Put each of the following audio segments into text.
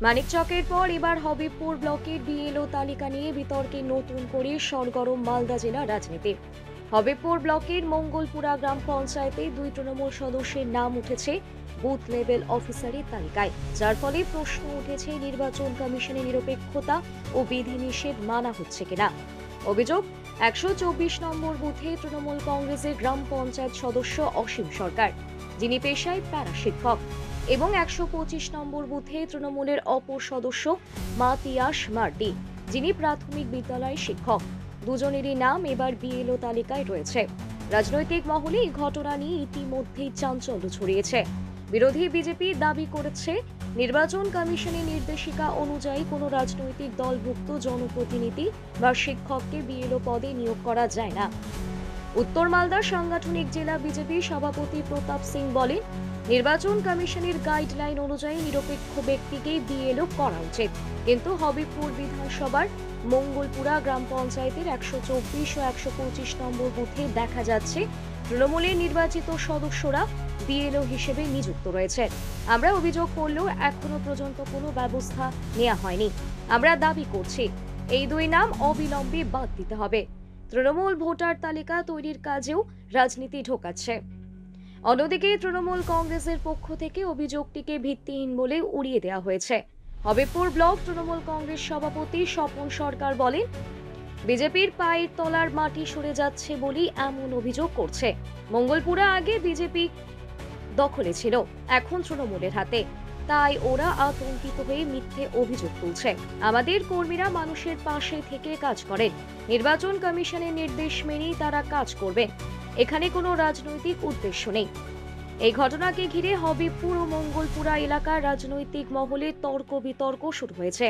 মানিকচকের পর এবার হবিবপুর ব্লকের বিএলও তালিকা নিয়ে বিতর্কে নতুন করে সরগরম মালদা জেলা রাজনীতি। হবিবপুর ব্লকের মঙ্গলপুরা গ্রাম পঞ্চায়েতে 2 তৃণমূল সদস্যের নাম উঠেছে বুথ লেভেল অফিসারের তালিকায়, যার ফলে প্রশ্ন উঠেছে নির্বাচন কমিশনের নিরপেক্ষতা ও বিধিনিষেধ মানা হচ্ছে কিনা। অভিযোগ, 124 নম্বর বুথে তৃণমূল কংগ্রেসের গ্রাম পঞ্চায়েত সদস্য অসীম সরকার, যিনি পেশায় প্যারা শিক্ষক, এবং 125 নম্বর বুথে তৃণমূলের অপর সদস্য মাতিয়াস মার্ডি, যিনি প্রাথমিক বিদ্যালয়ের শিক্ষক। দুজনেরই নাম এবার বিএলও তালিকায় রয়েছে। রাজনৈতিক মহলে এই ঘটনা নিয়ে ইতিমধ্যেই চাঞ্চল্য ছড়িয়েছে। বিরোধী বিজেপি দাবি করেছে, নির্বাচন কমিশনের নির্দেশিকা অনুযায়ী কোনো রাজনৈতিক দলভুক্ত জনপ্রতিনিধি বা শিক্ষককে বিএলও পদে নিয়োগ করা যায় না। উত্তর মালদার সাংগঠনিক জেলা বিজেপি সভাপতি প্রতাপ সিং বলেন, নির্বাচন কমিশনের গাইডলাইন অনুযায়ী নিরপেক্ষ ব্যক্তিকেই বিএলও করা উচিত, কিন্তু হবিবপুর বিধানসভার মঙ্গলপুরা গ্রাম পঞ্চায়েতের 124 ও 125 নম্বর বুথে দেখা যাচ্ছে তৃণমূলের নির্বাচিত সদস্যরা বিএলও হিসেবে নিযুক্ত রয়েছে। আমরা অভিযোগ করলেও এখনো পর্যন্ত কোনো ব্যবস্থা নেওয়া হয়নি। আমরা দাবি করছি, এই 2 নাম অবিলম্বে বাদ দিতে হবে। তৃণমূল ভোটার তালিকা তৈরির কাজেও রাজনীতি ঢোকাচ্ছে। অন্যদিকে তৃণমূল কংগ্রেসের পক্ষ থেকে অভিযোগটিকে ভিত্তিহীন বলে উড়িয়ে দেওয়া হয়েছে। হবিবপুর ব্লক তৃণমূল কংগ্রেস সভাপতি স্বপন সরকার বলেন, বিজেপির পায়ের তলার মাটি সরে যাচ্ছে বলেই এমন অভিযোগ করছে। মঙ্গলপুরা আগে বিজেপি দখলে ছিল, এখন তৃণমূলের হাতে, তাই ওরা আতঙ্কিত হয়ে মিথ্যে অভিযোগ তুলছে। আমাদের কর্মীরা মানুষের পাশে থেকে কাজ করেন, নির্বাচন কমিশনের নির্দেশ মেনেই তারা কাজ করবেন, এখানে কোনো রাজনৈতিক উদ্দেশ্য নেই। এই ঘটনাকে ঘিরে হবিবপুর ও মঙ্গলপুরা এলাকার রাজনৈতিক মহলে তর্ক বিতর্ক শুরু হয়েছে।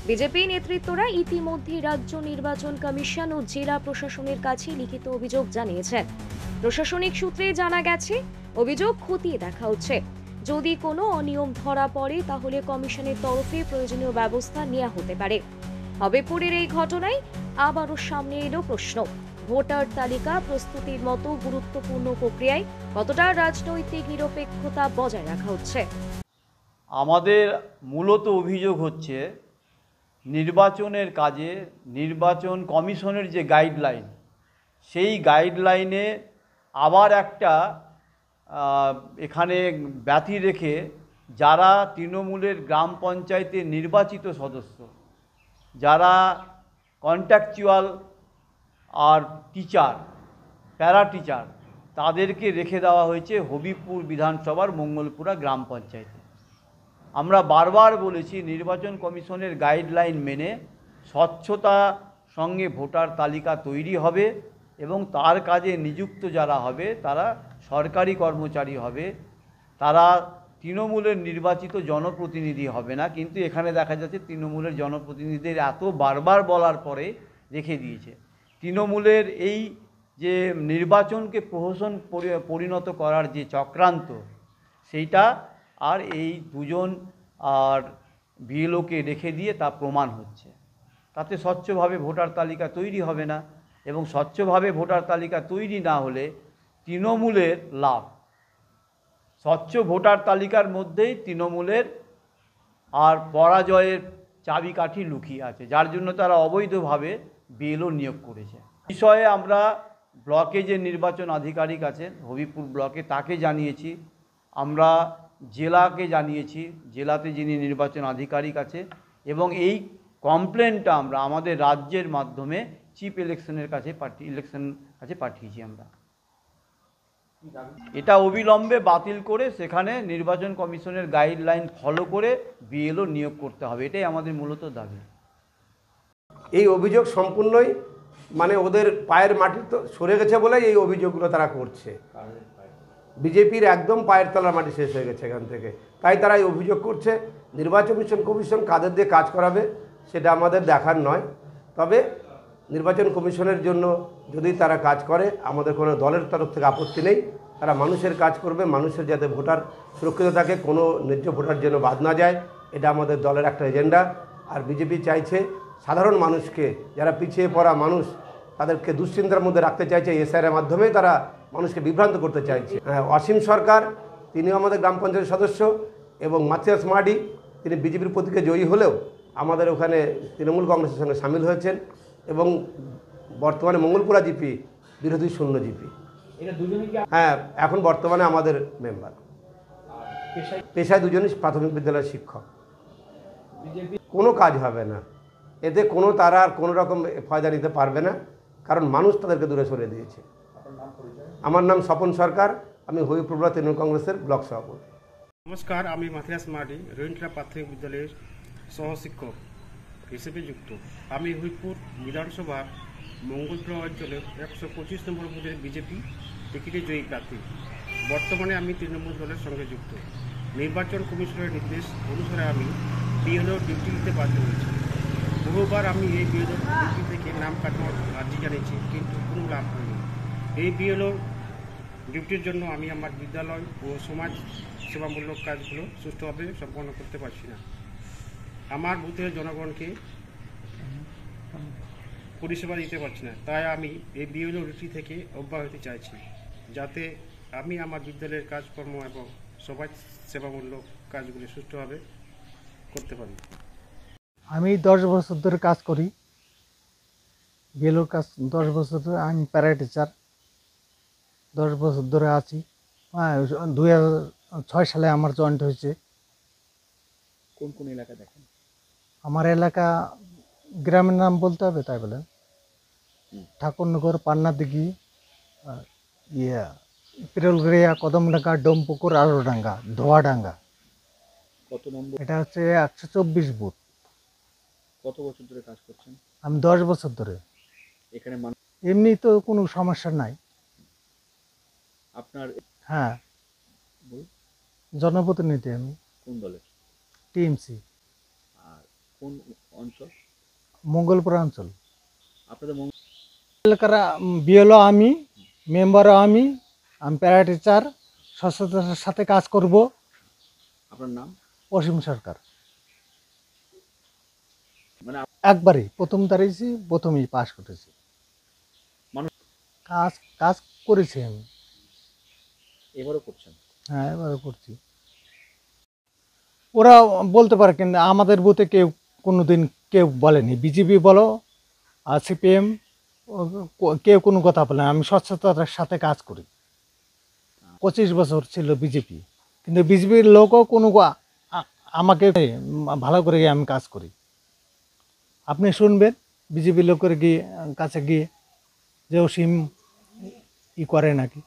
বিজেপি নেতৃত্বরা ইতিমধ্যে রাজ্য নির্বাচন কমিশন ও জেলা প্রশাসনের কাছে লিখিত অভিযোগ জানিয়েছেন। প্রশাসনিক সূত্রে জানা গেছে, অভিযোগ খতিয়ে দেখা হচ্ছে। যদি কোনো অনিয়ম ধরা পড়ে তাহলে কমিশনের তরফে প্রয়োজনীয় ব্যবস্থা নেওয়া হতে পারে। হবিবপুরের এই ঘটনায় আবারও সামনে এলো প্রশ্ন, ভোটার তালিকা প্রস্তুতির মতো গুরুত্বপূর্ণ প্রক্রিয়ায় কতটা রাজনৈতিক নিরপেক্ষতা বজায় রাখা হচ্ছে। আমাদের মূলত অভিযোগ হচ্ছে, নির্বাচনের কাজে নির্বাচন কমিশনের যে গাইডলাইন, সেই গাইডলাইনে আবার একটা এখানে ব্যতি রেখে যারা তৃণমূলের গ্রাম পঞ্চায়েতের নির্বাচিত সদস্য, যারা কন্ট্রাকচুয়াল আর টিচার, প্যারা টিচার, তাদেরকে রেখে দেওয়া হয়েছে হবিবপুর বিধানসভার মঙ্গলপুরা গ্রাম পঞ্চায়েতে। আমরা বারবার বলেছি, নির্বাচন কমিশনের গাইডলাইন মেনে স্বচ্ছতা সঙ্গে ভোটার তালিকা তৈরি হবে এবং তার কাজে নিযুক্ত যারা হবে তারা সরকারি কর্মচারী হবে, তারা তৃণমূলের নির্বাচিত জনপ্রতিনিধি হবে না। কিন্তু এখানে দেখা যাচ্ছে তৃণমূলের জনপ্রতিনিধিদের এত বারবার বলার পরে রেখে দিয়েছে। তৃণমূলের এই যে নির্বাচনকে প্রহসন পরিণত করার যে চক্রান্ত, সেইটা আর এই দুজন আর বিএলওকে রেখে দিয়ে তা প্রমাণ হচ্ছে। তাতে স্বচ্ছভাবে ভোটার তালিকা তৈরি হবে না, এবং স্বচ্ছভাবে ভোটার তালিকা তৈরি না হলে তৃণমূলের লাভ। স্বচ্ছ ভোটার তালিকার মধ্যেই তৃণমূলের আর পরাজয়ের চাবিকাঠি লুকিয়ে আছে, যার জন্য তারা অবৈধভাবে বিএলও নিয়োগ করেছে। বিষয়ে আমরা ব্লকে যে নির্বাচন আধিকারিক আছেন হবিবপুর ব্লকে, তাকে জানিয়েছি, আমরা জেলাকে জানিয়েছি, জেলাতে যিনি নির্বাচন আধিকারিক আছে, এবং এই কমপ্লেনটা আমরা আমাদের রাজ্যের মাধ্যমে চিফ ইলেকশনের কাছে পাঠিয়েছি। আমরা এটা অবিলম্বে বাতিল করে সেখানে নির্বাচন কমিশনের গাইডলাইন ফলো করে বিএলও নিয়োগ করতে হবে, এটাই আমাদের মূলত দাবি। এই অভিযোগ সম্পূর্ণই ওদের পায়ের মাটি তো সরে গেছে বলেই এই অভিযোগগুলো তারা করছে। বিজেপির একদম পায়ের তলার মাটি শেষ হয়ে গেছে এখান থেকে, তাই তারা এই অভিযোগ করছে। নির্বাচন কমিশন কাদের দিয়ে কাজ করাবে সেটা আমাদের দেখার নয়, তবে নির্বাচন কমিশনের জন্য যদি তারা কাজ করে আমাদের কোনো দলের তরফ থেকে আপত্তি নেই। তারা মানুষের কাজ করবে, মানুষের যাতে ভোটার সুরক্ষিত থাকে, কোনো ন্যায্য ভোটার যেন বাদ না যায়, এটা আমাদের দলের একটা এজেন্ডা। আর বিজেপি চাইছে সাধারণ মানুষকে, যারা পিছিয়ে পড়া মানুষ, তাদেরকে দুশ্চিন্তার মধ্যে রাখতে চাইছে। এসআইআর মাধ্যমে তারা মানুষকে বিভ্রান্ত করতে চাইছে। অসীম সরকার, তিনিও আমাদের গ্রাম পঞ্চায়েতের সদস্য, এবং মাতিয়াস মার্ডি, তিনি বিজেপির প্রতীকে জয়ী হলেও আমাদের ওখানে তৃণমূল কংগ্রেসের সঙ্গে সামিল হয়েছেন এবং বর্তমানে মঙ্গলপুরা জিপি বিরোধী শূন্য জিপি। হ্যাঁ, এখন বর্তমানে আমাদের মেম্বার। পেশায় দুজনই প্রাথমিক বিদ্যালয়ের শিক্ষক। কোনো কাজ হবে না এতে, তারা আর কোনো রকম ফায়দা নিতে পারবে না, কারণ মানুষ তাদেরকে দূরে সরিয়ে দিয়েছে। আমার নাম স্বপন সরকার, আমি হবিপুর ব্লক তৃণমূল কংগ্রেসের ব্লক সভাপতি। নমস্কার, আমি মাথিয়াস মার্ডি, রোহিণীতলা প্রাথমিক বিদ্যালয়ের সহশিক্ষক হিসেবে যুক্ত। আমি হবিপুর বিধানসভার মঙ্গলপুরা অঞ্চলের 125 নম্বর বুথের বিজেপি টিকিটে জয়ী প্রার্থী। বর্তমানে আমি তৃণমূল দলের সঙ্গে যুক্ত। নির্বাচন কমিশনের নির্দেশ অনুসারে আমি বিএলও ডিউটি দিতে বাধ্য হয়েছি। বহুবার আমি এই বিএলও ডিউটি থেকে নাম কাটানোর আর্জি জানিয়েছি, কিন্তু কোনো লাভ হয়নি। এই বিএলও ডিউটির জন্য আমি আমার বিদ্যালয় ও সমাজ সেবামূলক কাজগুলো সুষ্ঠুভাবে সম্পন্ন করতে পারছি না। আমার বুথের জনগণকে পরিষেবা দিতে পারছি না, তাই আমি এই বিএলও ডিউটি থেকে অব্যাহতি চাইছি, যাতে আমি আমার বিদ্যালয়ের কাজকর্ম এবং সমাজ সেবামূলক কাজগুলি সুষ্ঠুভাবে করতে পারি। আমি 10 বছর ধরে কাজ করি, বিএলওর কাজ 10 বছর ধরে। আমি প্যারা টিচার, 10 বছর ধরে আছি। হ্যাঁ, 2006 সালে আমার জয়েন্ট হয়েছে। কোন কোন এলাকা দেখেন? আমার এলাকা গ্রামের নাম বলতে হবে, তাই বলেন? ঠাকুরনগর, পান্নাদিঘি, পিরলগড়িয়া, কদমডাঙ্গা, ডোমপুকুর, আরোডাঙ্গা, ধোয়াডাঙ্গা। কত নম্বর? এটা হচ্ছে 124 বুথ। কত বছর ধরে কাজ করছেন? আমি 10 বছর ধরে। এখানে মানুষ এমনি তো কোনো সমস্যা নাই। আপনার হ্যাঁ, বলুন, জনপ্রতিনিধি আমি, কোন দলের? টিএমসি, আর কোন অঞ্চল? মঙ্গলপুরা অঞ্চল। আপনাদের এলাকার বিএলও আমি, মেম্বারও আমি প্যারা টিচার। স্বচ্ছতার সাথে কাজ করব। আপনার নাম? অসীম সরকার। মানে একবারই প্রথম দাঁড়িয়েছি, প্রথমেই পাশ করেছি। মানুষ কাজ কাজ করেছি আমি। এবারও করছেন? হ্যাঁ, এবারে করছি। ওরা বলতে পারে, কিন্তু আমাদের বুথে কেউ কোনোদিন কেউ বলেনি। বিজেপি বলো আর সিপিএম, কেউ কোনো কথা বলে না। আমি স্বচ্ছতার সাথে কাজ করি। 25 বছর ছিল বিজেপি, কিন্তু বিজেপির লোকও কোনো আমাকে ভালো করে আমি কাজ করি। আপনি শুনবেন বিজেপি লোকের কাছে গিয়ে যে অসীম করে নাকি।